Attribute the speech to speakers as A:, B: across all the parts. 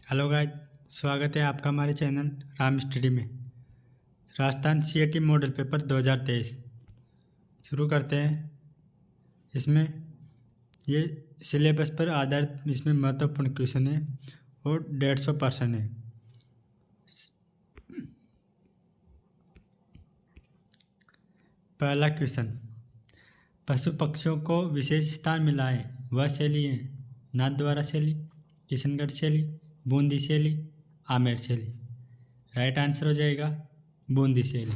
A: Hello guys, स्वागत है आपका हमारे चैनल राम स्टडी में। राजस्थान सीएटी मॉडल पेपर 2023 शुरू करते हैं। इसमें ये सिलेबस पर आधारित इसमें महत्वपूर्ण क्वेश्चन है और 150 पर्सन है। पहला क्वेश्चन, पशु पक्षियों को विशेष स्थान मिला है, वह शैली है नाथद्वारा शैली, किशनगढ़ शैली, बूंदी शैली, आमेर शैली। राइट आंसर हो जाएगा बूंदी शैली।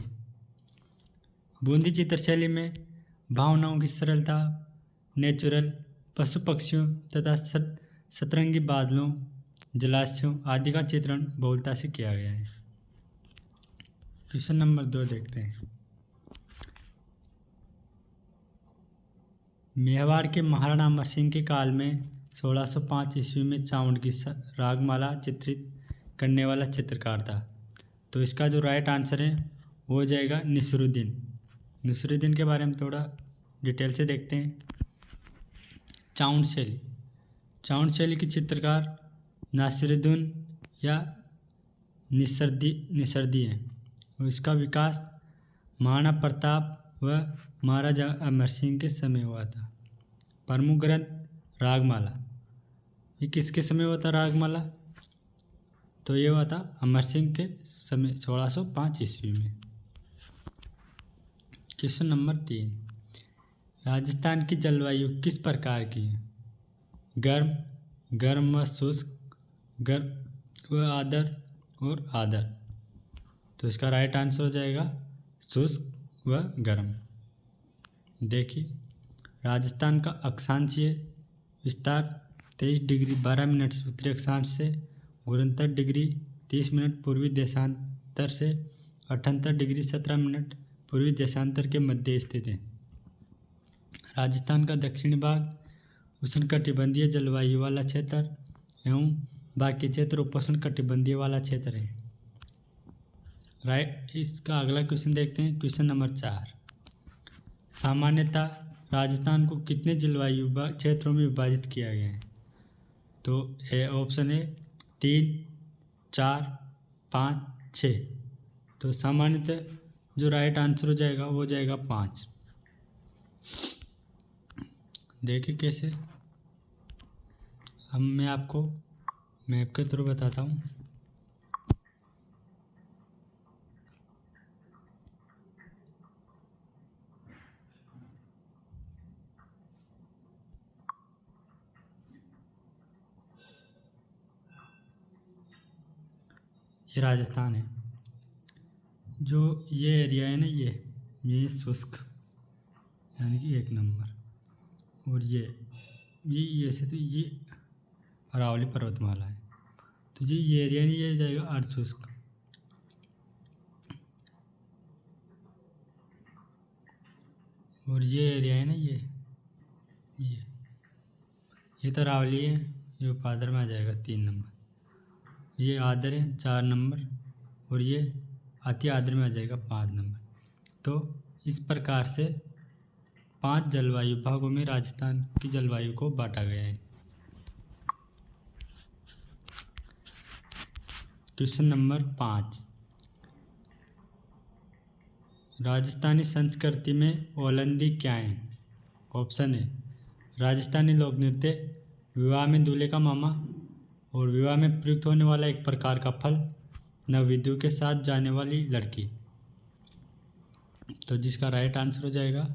A: बूंदी चित्र शैली में भावनाओं की सरलता, नेचुरल, पशु पक्षियों तथा सतरंगी बादलों, जलाशयों आदि का चित्रण बहुलता से किया गया है। क्वेश्चन नंबर 2 देखते हैं। मेवाड़ के महाराणा अमर सिंह के काल में 1605 ईस्वी में चावंड की रागमाला चित्रित करने वाला चित्रकार था। तो इसका जो राइट आंसर है वो हो जाएगा नसीरुद्दीन। नसीरुद्दीन के बारे में थोड़ा डिटेल से देखते हैं। चावंड शैली, चावंड शैली की चित्रकार नासिरुद्दीन या निसर्दी है। और इसका विकास महाराणा प्रताप व महाराजा अमर सिंह के समय हुआ था। प्रमुख ग्रंथ रागमाला, ये किसके समय हुआ था रागमाला? तो ये हुआ था अमर सिंह के समय 1605 ईस्वी में। क्वेश्चन नंबर 3, राजस्थान की जलवायु किस प्रकार की है? गर्म व शुष्क, गर्म व आर्द्र और आर्द्र। तो इसका राइट आंसर हो जाएगा शुष्क व गर्म। देखिए, राजस्थान का अक्षांशीय विस्तार 23 डिग्री 12 मिनट से उत्तरी अक्षांश से, 69 डिग्री 30 मिनट पूर्वी देशांतर से, 78 डिग्री 17 मिनट पूर्वी देशांतर के मध्य स्थित है। राजस्थान का दक्षिणी भाग उष्णकटिबंधीय जलवायु वाला क्षेत्र एवं बाकी क्षेत्र उपोष्णकटिबंधीय वाला क्षेत्र है। राइट, इसका अगला क्वेश्चन देखते हैं। क्वेश्चन नंबर 4, सामान्यतः राजस्थान को कितने जलवायु क्षेत्रों में विभाजित किया गया है? तो ए ऑप्शन है 3, 4, 5, 6। तो सामान्यतः जो राइट आंसर हो जाएगा वो हो जाएगा 5। देखिए कैसे, अब मैं आपको मैप के थ्रू बताता हूँ। ये राजस्थान है, जो ये एरिया है ना, ये शुष्क यानी कि 1 नंबर, और ये से तो ये अरावली पर्वतमाला है। तो ये एरिया नहीं, ये जाएगा अर्ध शुष्क। और ये एरिया है ना, ये तो अरावली है, ये उपाधर में आ जाएगा 3 नंबर। ये आर्द्र है 4 नंबर, और ये अति आर्द्र में आ जाएगा 5 नंबर। तो इस प्रकार से 5 जलवायु भागों में राजस्थान की जलवायु को बांटा गया है। क्वेश्चन नंबर 5, राजस्थानी संस्कृति में ओलंदी क्या है? ऑप्शन है राजस्थानी लोक नृत्य, विवाह में दूल्हे का मामा, और विवाह में प्रयुक्त होने वाला एक प्रकार का फल, नववधू के साथ जाने वाली लड़की। तो जिसका राइट आंसर हो जाएगा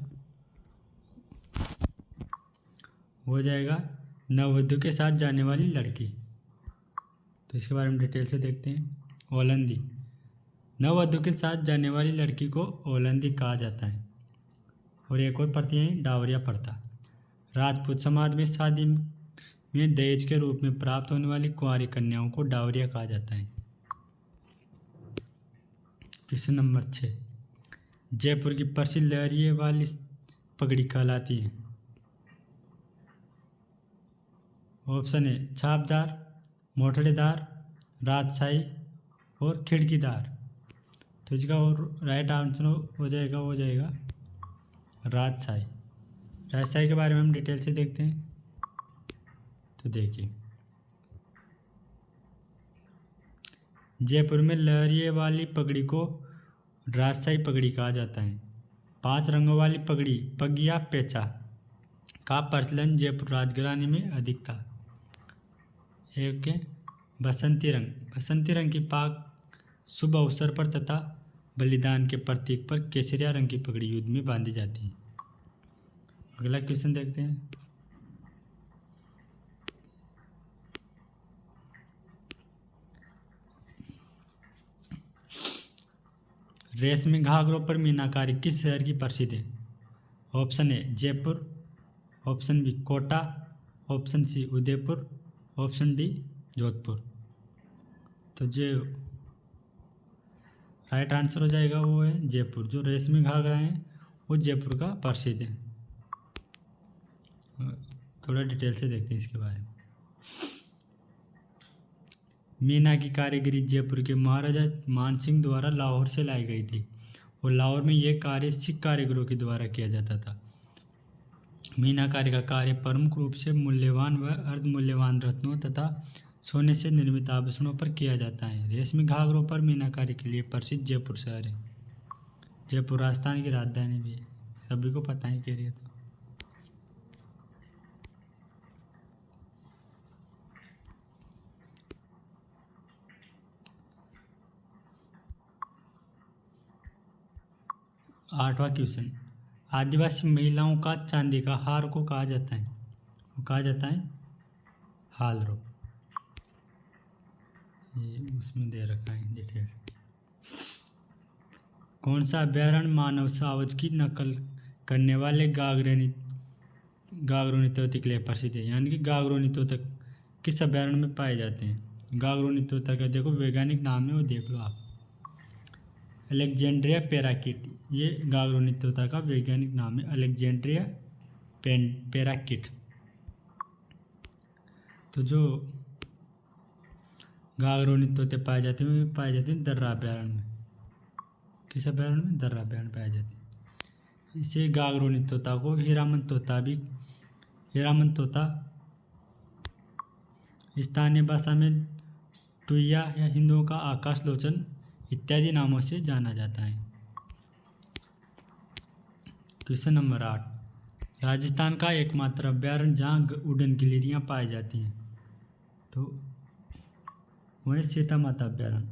A: नववधू के साथ जाने वाली लड़की। तो इसके बारे में डिटेल से देखते हैं। ओलंदी, नववधू के साथ जाने वाली लड़की को ओलंदी कहा जाता है। और एक और प्रथा है डावरिया प्रथा। राजपूत समाज में शादी में दहेज के रूप में प्राप्त होने वाली कुंवारी कन्याओं को डावरिया कहा जाता है। क्वेश्चन नंबर 6, जयपुर की प्रसिद्ध लहरिये वाली पगड़ी कहलाती है? ऑप्शन है छापदार, मोटड़ेदार, राजशाही और खिड़कीदार। तो इसका और राइट आंसर हो जाएगा राजशाही। राजशाही के बारे में हम डिटेल से देखते हैं। तो देखिए, जयपुर में लहरिए वाली पगड़ी को राजशाही पगड़ी कहा जाता है। 5 रंगों वाली पगड़ी पग या पेचा का प्रचलन जयपुर राजघराने में अधिक था। एक बसंती रंग। बसंती रंग की पाग शुभ अवसर पर तथा बलिदान के प्रतीक पर केसरिया रंग की पगड़ी युद्ध में बांधी जाती है। अगला क्वेश्चन देखते हैं। रेशमी घाघरों पर मीनाकारी किस शहर की प्रसिद्ध है? Option A Jaipur, option B Kota, option C Udaipur, option D Jodhpur. तो जो राइट आंसर हो जाएगा वो है जयपुर। जो रेशमी घाघरा हैं वो जयपुर का प्रसिद्ध है। थोड़ा डिटेल से देखते हैं इसके बारे में। मीना की कारीगरी जयपुर के महाराजा मानसिंह द्वारा लाहौर से लाई गई थी और लाहौर में यह कार्य सिख कारीगरों के द्वारा किया जाता था। मीनाकारी का कार्य प्रमुख रूप से मूल्यवान व अर्धमूल्यवान रत्नों तथा सोने से निर्मित आभूषणों पर किया जाता है। रेशमी घाघरों पर मीनाकारी के लिए प्रसिद्ध जयपुर शहर है। जयपुर राजस्थान की राजधानी भी है, सभी को पता ही कह रही है। तो आठवां क्वेश्चन, आदिवासी महिलाओं का चांदी का हार को कहा जाता है? वो कहा जाता है हालरो। ये उसमें दे रखा है डिटेल। कौन सा अभ्यारण्य मानव सावज की नकल करने वाले गागरोनी तोते के लिए प्रसिद्ध है? यानी कि गागरोनी तोता किस अभ्यारण्य में पाए जाते हैं? गागरोनी तोता का देखो वैज्ञानिक नाम है, वो देख लो आप, अलेक्जेंड्रिया पैराकिट। ये गागरोनी तोता का वैज्ञानिक नाम है अलेक्जेंड्रिया पैराकिट। तो जो गागरोनी तोते पाए जाते हैं वो पाए जाते हैं दर्रा अभ्यारण्य में। किस अभ्यारण्य में? दर्रा अभ्यारण्य पाए जाते हैं। इसे गागरोनी तोता को हीरामन तोता स्थानीय भाषा में टुईया या हिंदुओं का आकाश लोचन इत्यादि नामों से जाना जाता है। क्वेश्चन नंबर 8, राजस्थान का एकमात्र अभ्यारण्य जहाँ उड़न गिलहरियाँ पाई जाती हैं तो वह सीता माता अभ्यारण्य।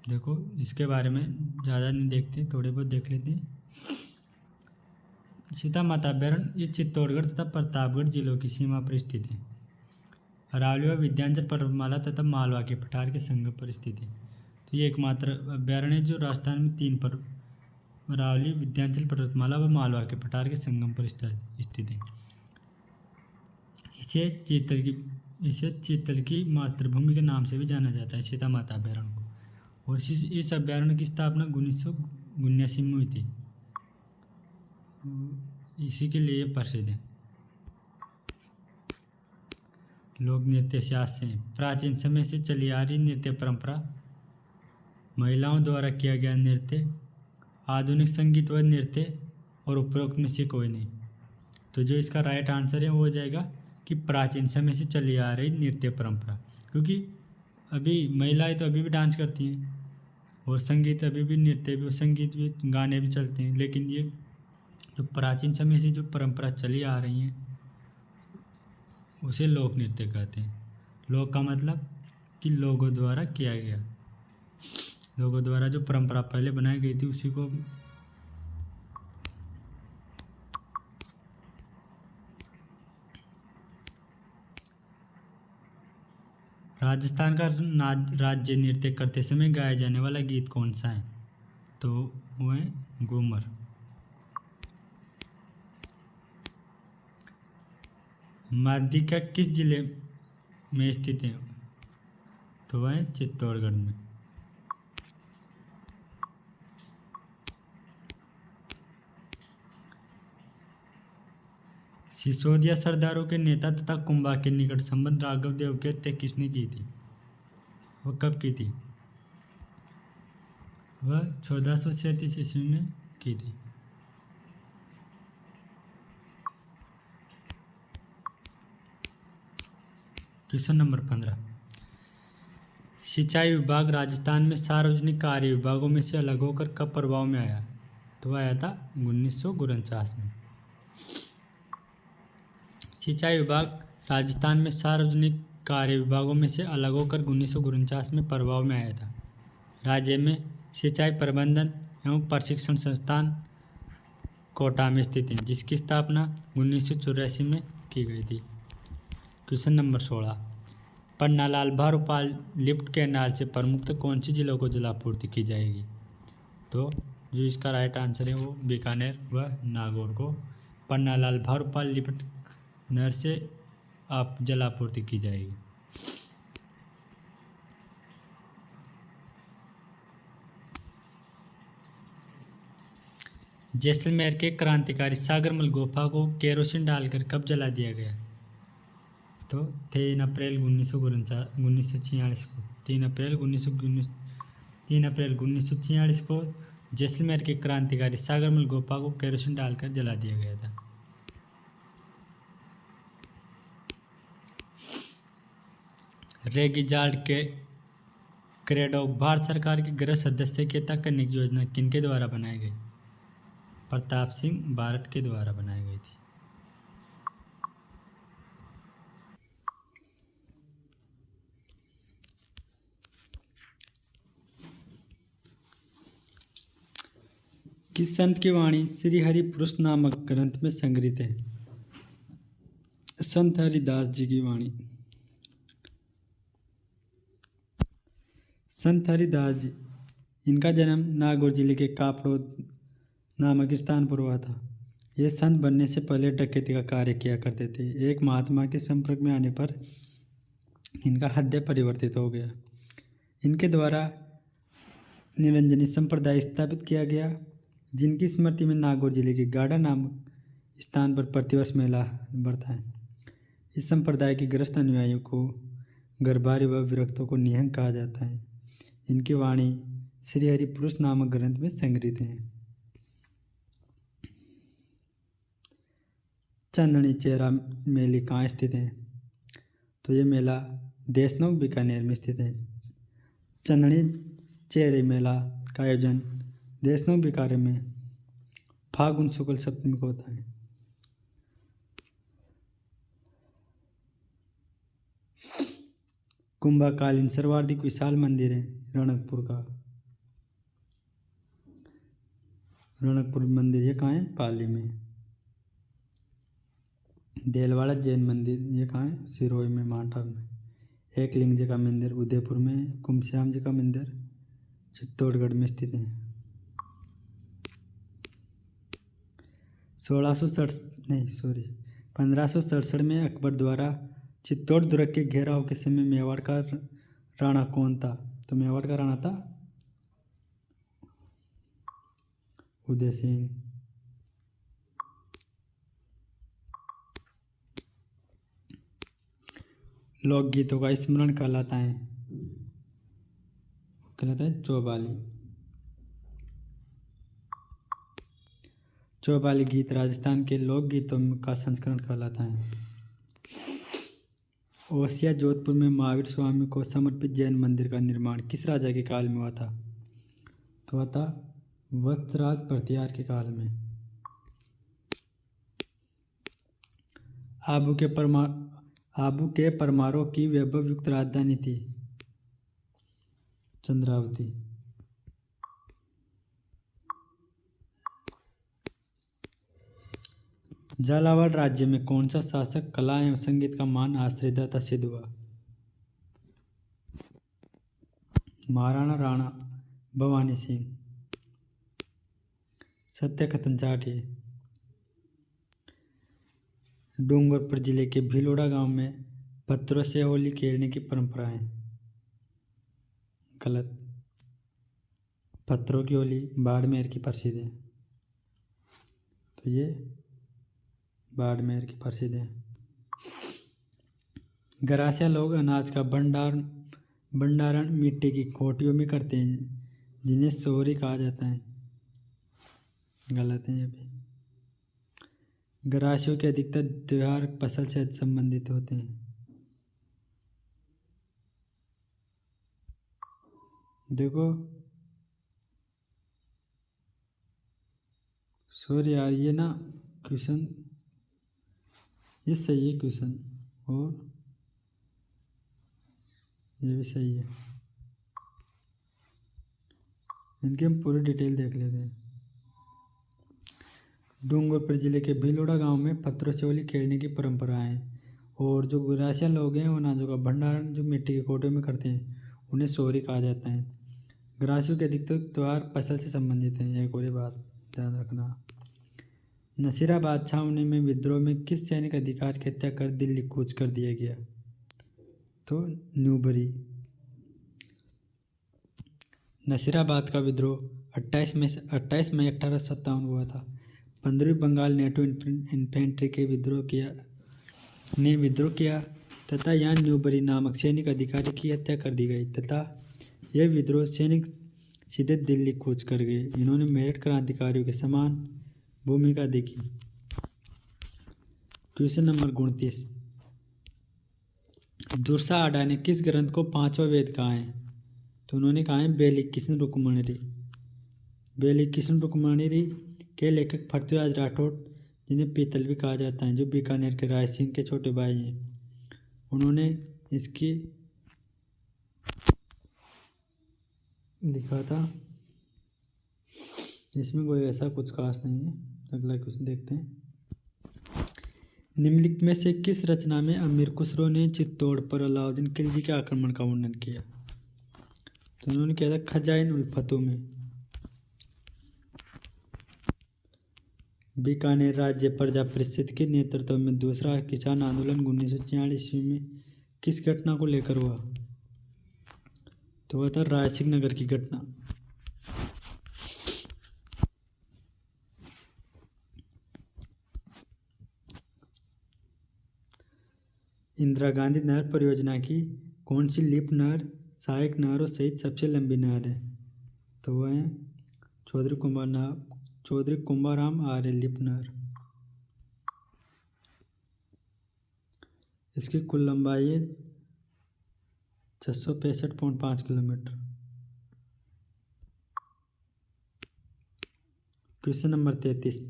A: देखो इसके बारे में ज़्यादा नहीं देखते, थोड़े बहुत देख लेते हैं। सीता माता अभ्यारण्य ये चित्तौड़गढ़ तथा प्रतापगढ़ जिलों की सीमा पर स्थित है। अरावली व विंध्याचल पर्वतमाला तथा मालवा के पठार के संगम पर स्थित है। तो ये एकमात्र अभ्यारण्य जो राजस्थान में 3 पर अरावली, विंध्याचल पर्वतमाला व मालवा के पठार के संगम पर स्थित है। इसे चीतल की मातृभूमि के नाम से भी जाना जाता है, सीता माता अभ्यारण्य को। और इस अभ्यारण्य की स्थापना 1979 में हुई थी, इसी के लिए प्रसिद्ध है। लोक नृत्य शास्त्र से प्राचीन समय से चली आ रही नृत्य परंपरा, महिलाओं द्वारा किया गया नृत्य, आधुनिक संगीत व नृत्य और उपरोक्त में से कोई नहीं। तो जो इसका राइट आंसर है वो हो जाएगा कि प्राचीन समय से चली आ रही नृत्य परंपरा, क्योंकि अभी महिलाएं तो अभी भी डांस करती हैं और संगीत अभी भी, नृत्य भी, संगीत भी, गाने भी चलते हैं। लेकिन ये जो प्राचीन समय से जो परंपरा चली आ रही हैं उसे लोक नृत्य कहते हैं। लोक का मतलब कि लोगों द्वारा किया गया, लोगों द्वारा जो परंपरा पहले बनाई गई थी उसी को। राजस्थान का राज्य नृत्य करते समय गाया जाने वाला गीत कौन सा है? तो वो है घूमर। माध्यिका किस जिले में स्थित है? तो वह है चित्तौड़गढ़ में। सिसोदिया सरदारों के नेता तथा कुंभा के निकट संबंध राघव देव की हत्या किसने की थी? वह कब की थी? वह 1437 ईस्वी में की थी। क्वेश्चन नंबर 15, सिंचाई विभाग राजस्थान में सार्वजनिक कार्य विभागों में से अलग होकर कब प्रभाव में आया? तो आया था 1949 में। सिंचाई विभाग राजस्थान में सार्वजनिक कार्य विभागों में से अलग होकर 1949 में प्रभाव में आया था। राज्य में सिंचाई प्रबंधन एवं प्रशिक्षण संस्थान कोटा में स्थित है, जिसकी स्थापना 1984 में की गई थी। Question number 16, Pannalal Barupal lift canal से प्रमुख कौन सी जिलों को जलापूर्ति की जाएगी? तो जो इसका राइट आंसर है वो बीकानेर व नागौर को पन्नालाल भारूपाल लिफ्ट नहर से आप जलापूर्ति की जाएगी। जैसलमेर के क्रांतिकारी सागरमल गुफा को केरोसिन डालकर कब जला दिया गया? तो 3 अप्रैल 1946 को 3 अप्रैल 1946 को जैसलमेर के क्रांतिकारी सागरमल गुफा को केरोसिन डालकर जला दिया गया था। रेगिजार्ड के क्रेडोक भारत सरकार की गृह सदस्यता करने की योजना किनके द्वारा बनाई गई? प्रताप सिंह बारट के द्वारा बनाई गई थी। किस संत की वाणी श्री हरि पुरुष नामक ग्रंथ में संग्रहित है? संत हरिदास जी की वाणी। संत हरिदास जी, इनका जन्म नागौर जिले के कापड़ोद नामक स्थान पर हुआ था। ये संत बनने से पहले डकैती का कार्य किया करते थे। एक महात्मा के संपर्क में आने पर इनका हृदय परिवर्तित हो गया। इनके द्वारा निरंजनी संप्रदाय स्थापित किया गया, जिनकी स्मृति में नागौर जिले के गाड़ा नामक स्थान पर प्रतिवर्ष मेला बढ़ता है। इस संप्रदाय के ग्रस्त अनुयायियों को गर्भारी व विरक्तों को निहंग कहा जाता है। इनकी वाणी श्री हरि पुरुष नामक ग्रंथ में संग्रहित है। चंदनी चेहरा मेले कहाँ स्थित है? तो ये मेला देशनोक बीकानेर में स्थित है। चंदनी चेहरे मेला का आयोजन देशनोक बीकानेर में फागुन शुक्ल सप्तमी को होता है। कुंभकालीन सर्वाधिक विशाल मंदिर है रणकपुर का। रणकपुर मंदिर ये कहाँ है? पाली में। देलवाड़ा जैन मंदिर ये कहाँ है? सिरोही में, मांडा में। एक लिंग जी का मंदिर उदयपुर में। कुमश्याम जी का मंदिर चित्तौड़गढ़ में स्थित है। 1567 में अकबर द्वारा चित्तौड़ दुर्ग के घेराव के समय मेवाड़ का राणा कौन था? तो मेवाड़ का राणा था उदय सिंह। लोकगीतों का स्मरण कहलाता है चौपाली। चौपाली गीत राजस्थान के लोकगीतों का संस्करण कहलाता है। ओसिया जोधपुर में महावीर स्वामी को समर्पित जैन मंदिर का निर्माण किस राजा के काल में हुआ था? तो हुआ था वत्सराज भरतियार के काल में। आबू के परमारों की वैभव युक्त राजधानी थी चंद्रावती। झालावाड़ राज्य में कौन सा शासक कला एवं संगीत का महान आश्रयदाता सिद्ध हुआ? महाराणा राणा भवानी सिंह। सत्यकथन चाट है। डूंगरपुर जिले के भिलोड़ा गांव में पत्थरों से होली खेलने की परंपरा है। गलत। पत्थरों की होली बाड़मेर की प्रसिद्ध है। तो ये बाड़मेर की प्रसिद्ध है। गरासिया लोग अनाज का भंडारण मिट्टी की खोटियों में करते हैं, जिन्हें सोहरी कहा जाता है। गलत है ये भी। गरासियों के अधिकतर त्योहार फसल से संबंधित होते हैं। देखो सॉरी यार, ये ना क्वेश्चन ये सही है क्वेश्चन, और ये भी सही है। इनकी हम पूरी डिटेल देख लेते हैं। डूंगरपुर जिले के भीलोड़ा गांव में पत्थरों से होली खेलने की परंपरा है, और जो गुरासिया लोग हैं वो अनाजों का भंडारण जो मिट्टी के कोटों में करते हैं उन्हें सोहरी कहा जाता है। ग्रासियों के अधिकतर त्यौहार फसल से संबंधित हैं, एक और बात ध्यान रखना। नसीरा बादशाह में विद्रोह में किस सैनिक अधिकारी की हत्या कर दिल्ली कूच कर दिया गया? तो न्यूबरी। नसीराबाद का विद्रोह 28 मई 1857 हुआ था। 15वीं बंगाल नेटो इन्फेंट्री के विद्रोह किया तथा यहाँ न्यूबरी नामक सैनिक अधिकारी की हत्या कर दी गई तथा यह विद्रोह सैनिक सीधे दिल्ली कूच कर गए। इन्होंने मेरठ क्रांतिकारियों के समान भूमिका देखी। Question number 29। दुर्सा आडा ने किस ग्रंथ को पांचवा वेद कहा है? तो उन्होंने कहा है बेली किशन रुक्मणी। बेली किशन रुक्मणी के लेखक पृथ्वीराज राठौड़, जिन्हें पीतल भी कहा जाता है, जो बीकानेर के राय सिंह के छोटे भाई हैं, उन्होंने इसकी लिखा था। इसमें कोई ऐसा कुछ खास नहीं है। अगला क्वेश्चन देखते हैं। निम्नलिखित में से किस रचना में अमीर खुसरो ने चित्तौड़ पर अलाउद्दीन खिलजी के आक्रमण का वर्णन किया? तो उन्होंने किया था खजाइन उल्फतों में। बीकानेर राज्य प्रजा परिषद के नेतृत्व में दूसरा किसान आंदोलन 1946 ईस्वी में किस घटना को लेकर हुआ? तो वह था रायसिंह नगर की घटना। इंदिरा गांधी नहर परियोजना की कौन सी लिप नहर सहायक नहरों सहित सबसे लंबी नहर है? तो वह है चौधरी कुंभाराम आर्य लिप नहर। इसकी कुल लंबाई है 665.5 kilometre. Question number 33।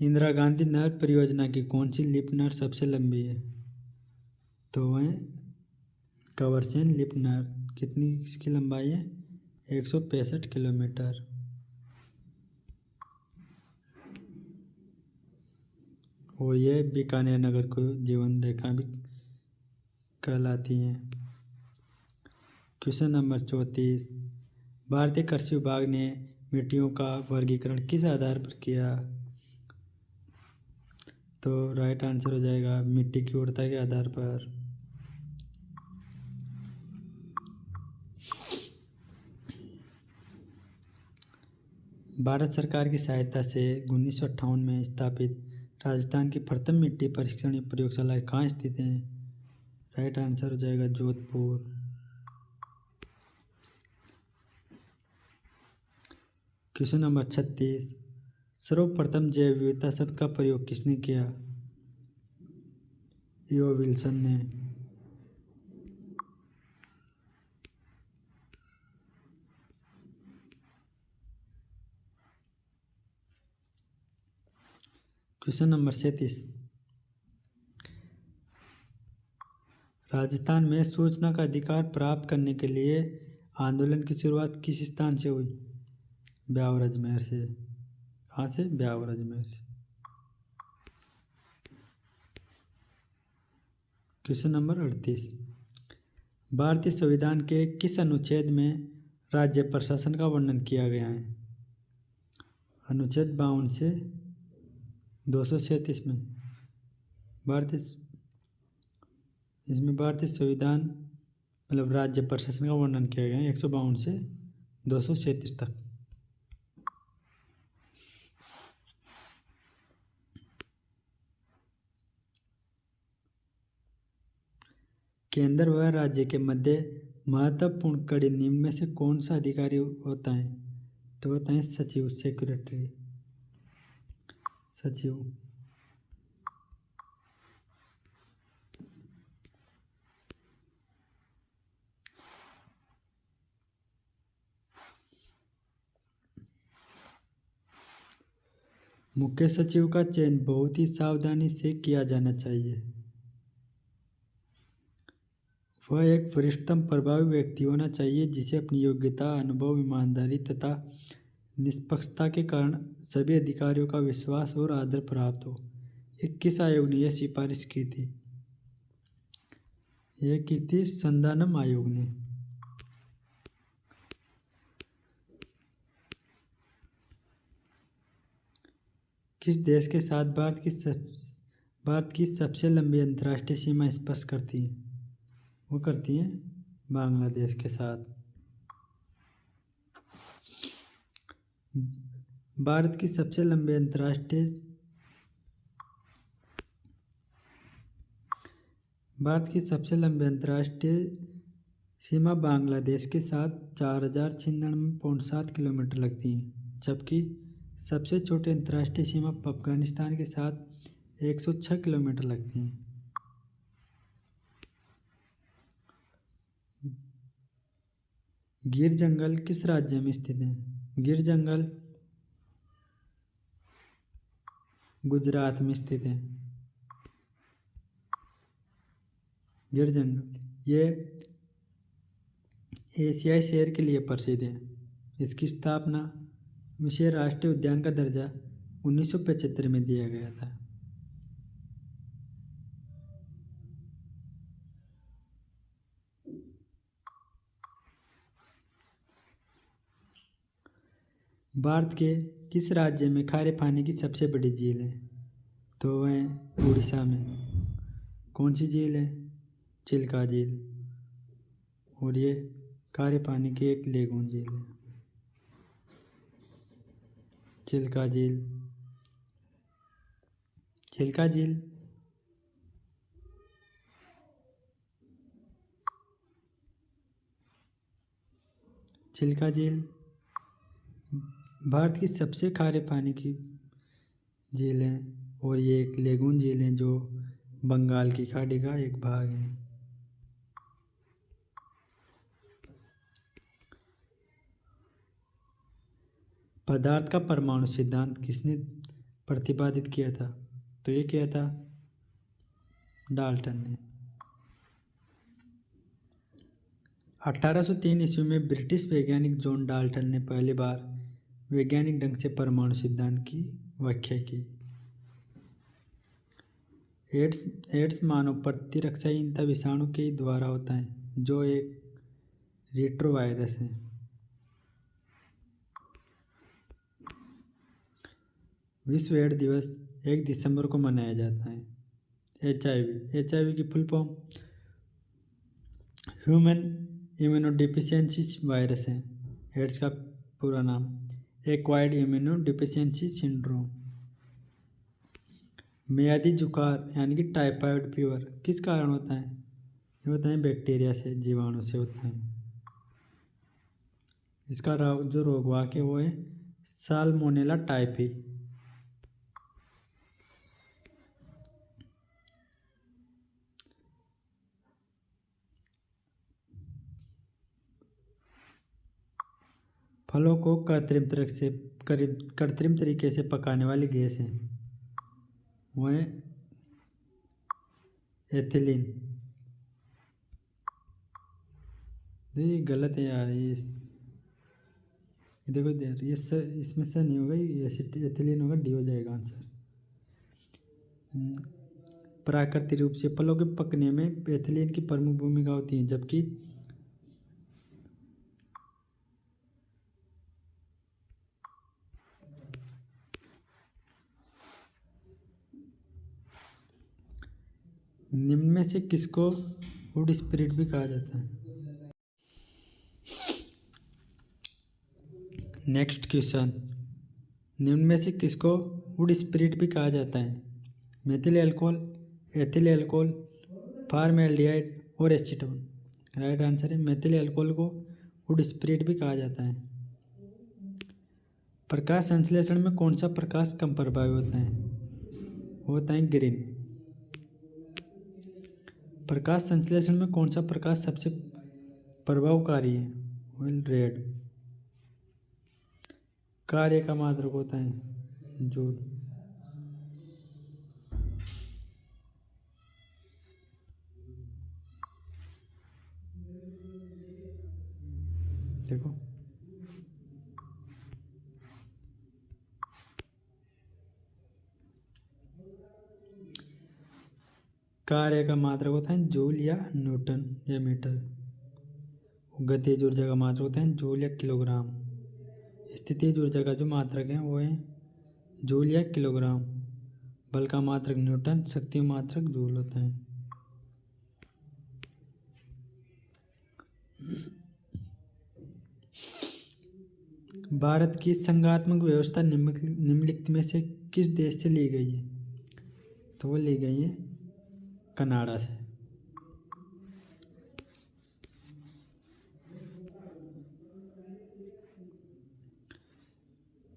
A: Indira Gandhi नहर परियोजना की कौन सी लिप नहर सबसे लंबी है? तो वह कवरसेन लिप नहर। कितनी इसकी लंबाई है? 165 किलोमीटर। और यह बीकानेर नगर को जीवन रेखा भी कहलाती हैं। Question number 34। भारतीय कृषि विभाग ने मिट्टियों का वर्गीकरण किस आधार पर किया? तो राइट आंसर हो जाएगा मिट्टी की उर्वरता के आधार पर। भारत सरकार की सहायता से 1958 में स्थापित राजस्थान की प्रथम मिट्टी परीक्षण प्रयोगशाला कहाँ स्थित है? राइट आंसर हो जाएगा जोधपुर। Question number 36। सर्वप्रथम जैव विविधता शब्द का प्रयोग किसने किया? ईओ विल्सन ने। Question number 37। राजस्थान में सूचना का अधिकार प्राप्त करने के लिए आंदोलन की शुरुआत किस स्थान से हुई? ब्यावर अजमेर से। कहाँ से? ब्यावर अजमेर से। Question number 38। भारतीय संविधान के किस अनुच्छेद में राज्य प्रशासन का वर्णन किया गया है? अनुच्छेद 52 से 237 में इसमें भारतीय संविधान मतलब राज्य प्रशासन का वर्णन किया गया है 152 से 237 तक। केंद्र व राज्य के मध्य महत्वपूर्ण कड़ी निम्न में से कौन सा अधिकारी होता है? तो होता है सचिव, सेक्रेटरी, सचिव। मुख्य सचिव का चयन बहुत ही सावधानी से किया जाना चाहिए। वह एक वरिष्ठतम प्रभावी व्यक्ति होना चाहिए जिसे अपनी योग्यता, अनुभव, ईमानदारी तथा निष्पक्षता के कारण सभी अधिकारियों का विश्वास और आदर प्राप्त हो। ये किस आयोग ने यह सिफारिश की थी? यह की थी संधानम आयोग ने। किस देश के साथ भारत की सबसे लंबी अंतर्राष्ट्रीय सीमा स्पर्श करती है? वो करती है बांग्लादेश के साथ। भारत की सबसे लंबी अंतर्राष्ट्रीय सीमा बांग्लादेश के साथ 4096.7 किलोमीटर लगती है, जबकि सबसे छोटी अंतर्राष्ट्रीय सीमा अफगानिस्तान के साथ 106 किलोमीटर लगती है। गिर जंगल किस राज्य में स्थित है? गिर जंगल गुजरात में स्थित है। गिर जंगल ये एशियाई शेर के लिए प्रसिद्ध है। इसकी स्थापना इसे राष्ट्रीय उद्यान का दर्जा 1975 में दिया गया था। भारत के किस राज्य में खारे पानी की सबसे बड़ी झील है? तो वह उड़ीसा में। कौन सी झील है? चिल्का झील। और ये खारे पानी की एक लेगून झील है, चिल्का झील। चिल्का झील भारत की सबसे खारे पानी की झील है और ये एक लेगून झील है जो बंगाल की खाड़ी का एक भाग है। पदार्थ का परमाणु सिद्धांत किसने प्रतिपादित किया था? तो ये किया था डाल्टन ने। 1803 ईस्वी में ब्रिटिश वैज्ञानिक जॉन डाल्टन ने पहली बार वैज्ञानिक ढंग से परमाणु सिद्धांत की व्याख्या की। एड्स मानव प्रतिरक्षाहीनता विषाणु के द्वारा होता है, जो एक रेट्रोवायरस है। विश्व एड्स दिवस 1 दिसंबर को मनाया जाता है। HIV की फुल फॉर्म ह्यूमन इम्यूनोडिफिशियेंसी वायरस है। एड्स का पूरा नाम एक्वायर्ड इम्यूनोडिफिशियेंसी सिंड्रोम। मियादी जुकाम यानी कि टाइफाइड फीवर किस कारण होता है? ये होता है बैक्टीरिया से, जीवाणु से होता है। इसका जो रोगवाहक है वो है साल्मोनेला टाइफी। फलों को कृत्रिम तरीके से पकाने वाली गैस है, वो है एथिलीन। ये गलत है यार, ये देखो यार, ये इसमें से नहीं होगा, ये एथिलीन होगा, डी हो जाएगा आंसर। प्राकृतिक रूप से फलों के पकने में एथिलीन की प्रमुख भूमिका होती है, जबकि निम्न में से किसको वुड स्पिरिट भी कहा जाता है? नेक्स्ट क्वेश्चन, निम्न में से किसको वुड स्पिरिट भी कहा जाता है? Methyl alcohol, ethyl alcohol, formaldehyde और एसीटोन। राइट आंसर है मेथिल एल्कोहल को वुड स्पिरिट भी कहा जाता है। प्रकाश संश्लेषण में कौन सा प्रकाश कम प्रभावी होता है? वो होता है ग्रीन। प्रकाश संश्लेषण में कौन सा प्रकाश सबसे प्रभावकारी है? Well read. कार्य का मात्रक होता है जूल। देखो कार्य का मात्रक होता है जूल या न्यूटन या मीटर। गतिज ऊर्जा का मात्रक होता है जूल या किलोग्राम। स्थितिज ऊर्जा का जो मात्रक है वो है जूल या किलोग्राम। बल का मात्रक न्यूटन, शक्ति मात्रक जूल होता है। भारत की संघात्मक व्यवस्था निम्नलिखित में से किस देश से ली गई है? तो वो ली गई है कनाडा से।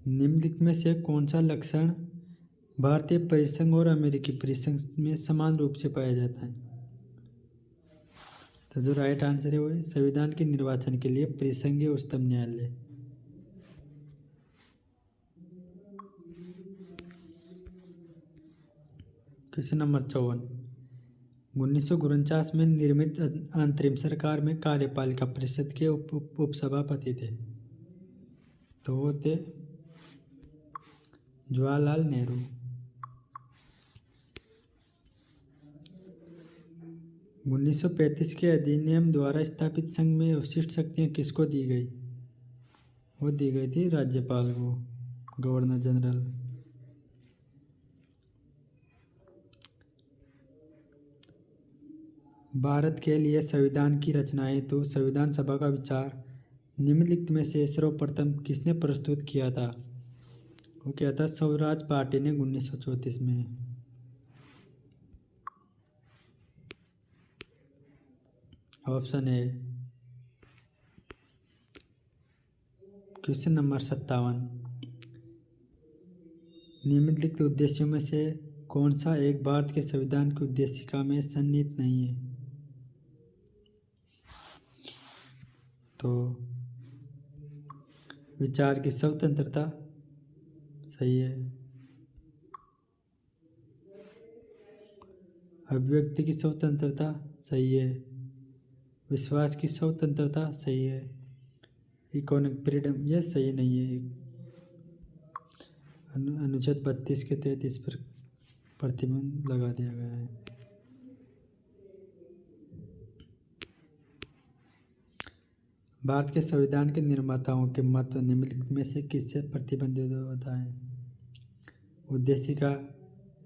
A: निम्नलिखित में से कौन सा लक्षण भारतीय परिसंघ और अमेरिकी परिसंघ में समान रूप से पाया जाता है? तो जो राइट आंसर है वो है संविधान के निर्वाचन के लिए परिसंघीय उच्चतम न्यायालय। Question number 54। 1949 में निर्मित अंतरिम सरकार में कार्यपालिका परिषद के उपसभापति थे। तो वो थे जवाहरलाल नेहरू। उन्नीस सौ 35 के अधिनियम द्वारा स्थापित संघ में विशिष्ट शक्तियां किसको दी गई? वो दी गई थी राज्यपाल को, गवर्नर जनरल। भारत के लिए संविधान की रचना हेतु संविधान सभा का विचार निम्नलिखित में से सर्वप्रथम किसने प्रस्तुत किया था? वो किया था स्वराज पार्टी ने 1934 में। Option A. Question number 57। निम्नलिखित उद्देश्यों में से कौन सा एक भारत के संविधान की उद्देशिका में सन्निहित नहीं है? तो विचार की स्वतंत्रता सही है, अभिव्यक्ति की स्वतंत्रता सही है, विश्वास की स्वतंत्रता सही है, इकोनॉमिक फ्रीडम यह सही नहीं है। अनुच्छेद 32 के तहत इस पर प्रतिबंध लगा दिया गया है। भारत के संविधान के निर्माताओं के मत निम्नलिखित में से किससे प्रतिबंधित होता है? उद्देशिका,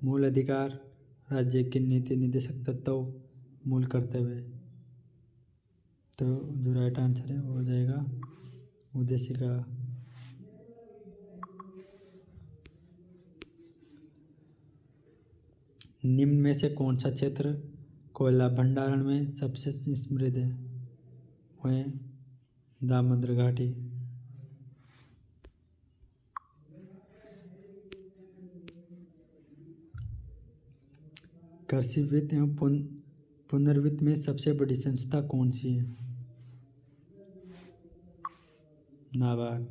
A: मूल अधिकार, राज्य की नीति निर्देशक तत्व, मूल कर्तव्य। तो जो राइट आंसर है वो हो जाएगा उद्देशिका। निम्न में से कौन सा क्षेत्र कोयला भंडारण में सबसे समृद्ध है? वह दामोदर घाटी। कृषि वित्त एवं पुनर्वित्त में सबसे बड़ी संस्था कौन सी है? नाबार्ड।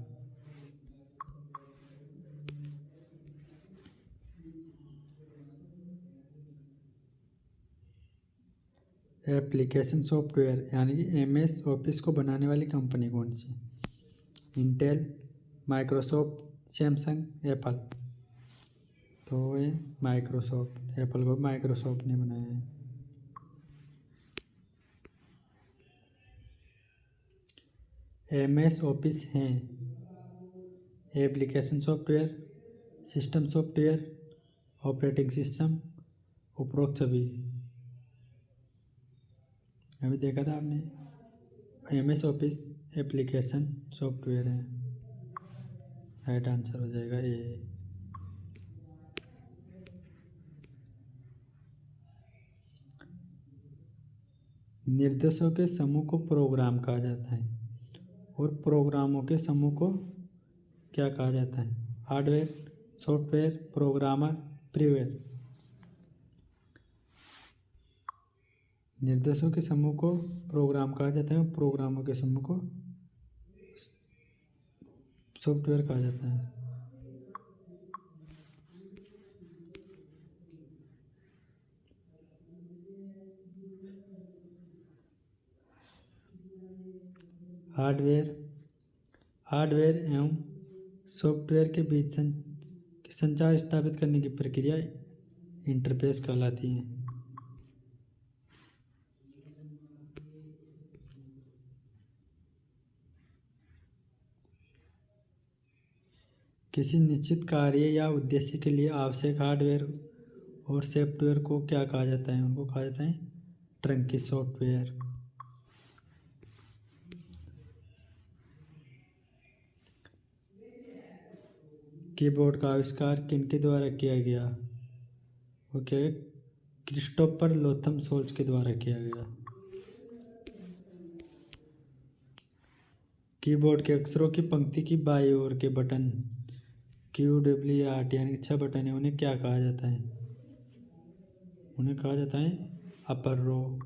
A: एप्लीकेशन सॉफ्टवेयर यानी कि MS ऑफिस को बनाने वाली कंपनी कौन सी? Intel, Microsoft, Samsung, Apple. तो ये माइक्रोसॉफ्ट, एप्पल को माइक्रोसॉफ्ट ने बनाया है। MS ऑफिस हैं application software, system software, operating system, उपरोक्त सभी। अभी देखा था आपने, MS ऑफिस एप्लीकेशन सॉफ्टवेयर है। राइट आंसर हो जाएगा ए। निर्देशों के समूह को प्रोग्राम कहा जाता है और प्रोग्रामों के समूह को क्या कहा जाता है? Hardware, software, programmer, freeware. निर्देशों के समूह को प्रोग्राम कहा जाता है और प्रोग्रामों के समूह को सॉफ्टवेयर कहा जाता है। हार्डवेयर, हार्डवेयर एवं सॉफ्टवेयर के बीच संचार स्थापित करने की प्रक्रिया इंटरफेस कहलाती है। किसी निश्चित कार्य या उद्देश्य के लिए आवश्यक हार्डवेयर और सॉफ्टवेयर को क्या कहा जाता है? उनको कहा जाता है ट्रंकी सॉफ्टवेयर। कीबोर्ड का आविष्कार किनके द्वारा किया गया? ओके, क्रिस्टोफर लोथम सोल्स के द्वारा किया गया। कीबोर्ड के अक्षरों की पंक्ति की बाईं ओर के बटन QWERT यानी 6 बटन है, उन्हें क्या कहा जाता है? उन्हें कहा जाता है अपर रो।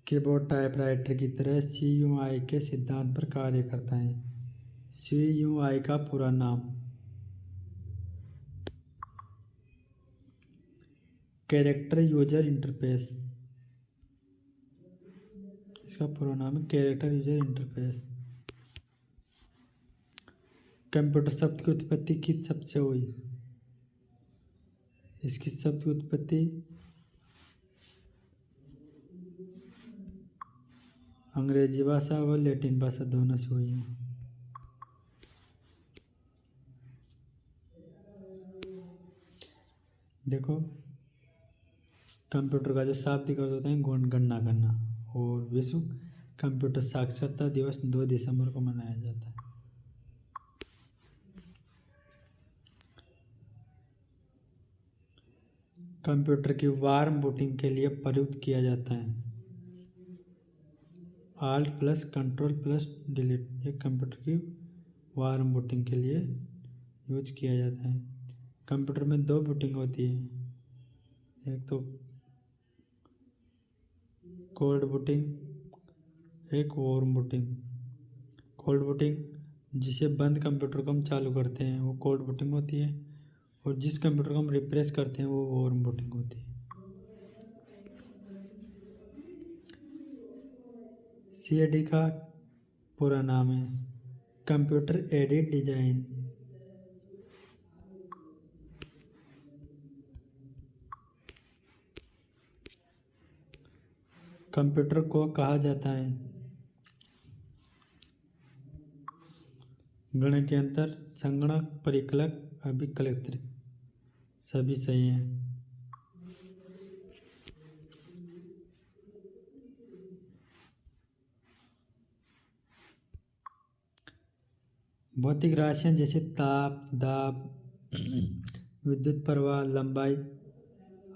A: कीबोर्ड टाइपराइटर की तरह CUI के सिद्धांत पर कार्य करता है। CUI का पूरा नाम कैरेक्टर यूजर इंटरफेस। इसका पूरा नाम है कैरेक्टर यूजर इंटरफेस। कंप्यूटर शब्द की उत्पत्ति किस शब्द से हुई? इसकी शब्द की उत्पत्ति अंग्रेजी भाषा और लैटिन भाषा दोनों से हुई है। देखो, कंप्यूटर का जो शाब्दिक अर्थ होता है गणना करना, और विश्व कंप्यूटर साक्षरता दिवस 2 दिसंबर को मनाया जाता है। कंप्यूटर की वार्म बूटिंग के लिए प्रयुक्त किया जाता है Alt+Ctrl+Delete। ये कंप्यूटर की वार्म बूटिंग के लिए यूज किया जाता है। कंप्यूटर में 2 बूटिंग होती है, एक तो कोल्ड बूटिंग, एक वार्म बूटिंग। कोल्ड बूटिंग जिसे बंद कंप्यूटर को हम चालू करते हैं वो कोल्ड बूटिंग होती है, और जिस कंप्यूटर को हम रिफ्रेश करते हैं वो वार्म बूटिंग होती है। CAD का पूरा नाम है कंप्यूटर एडेड डिजाइन। कंप्यूटर को कहा जाता है गणकयंत्र, संगणक, परिकलक, अभिकलत्रित। सभी सही हैं। भौतिक राशियाँ जैसे ताप, दाब, विद्युत प्रवाह, लंबाई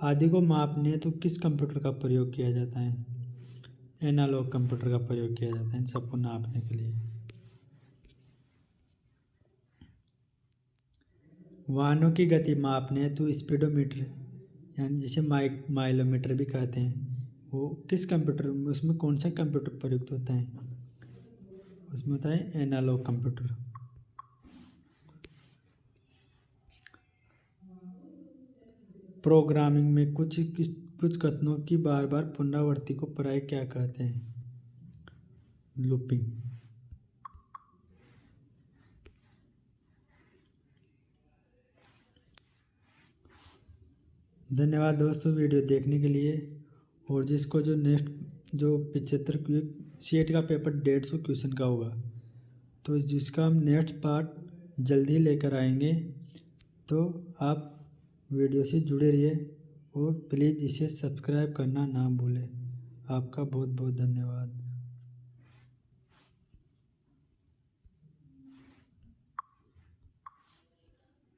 A: आदि को मापने हेतु किस कंप्यूटर का प्रयोग किया जाता है? एनालॉग कंप्यूटर का प्रयोग किया जाता है इन सबको नापने के लिए। वाहनों की गति मापने हेतु स्पीडोमीटर यानी जिसे माइलोमीटर भी कहते हैं, वो किस कंप्यूटर में, उसमें कौन सा कंप्यूटर प्रयुक्त होता है? उसमें होता है एनालॉग कंप्यूटर। प्रोग्रामिंग में कुछ कथनों की बार बार पुनरावृत्ति को प्रायः क्या कहते हैं? लूपिंग। धन्यवाद दोस्तों वीडियो देखने के लिए। और जिसको जो नेक्स्ट जो 75 CAT का पेपर 150 क्वेश्चन का होगा, तो जिसका हम नेक्स्ट पार्ट जल्दी लेकर आएंगे, तो आप वीडियो से जुड़े रहिए और प्लीज़ इसे सब्सक्राइब करना ना भूलें। आपका बहुत बहुत धन्यवाद।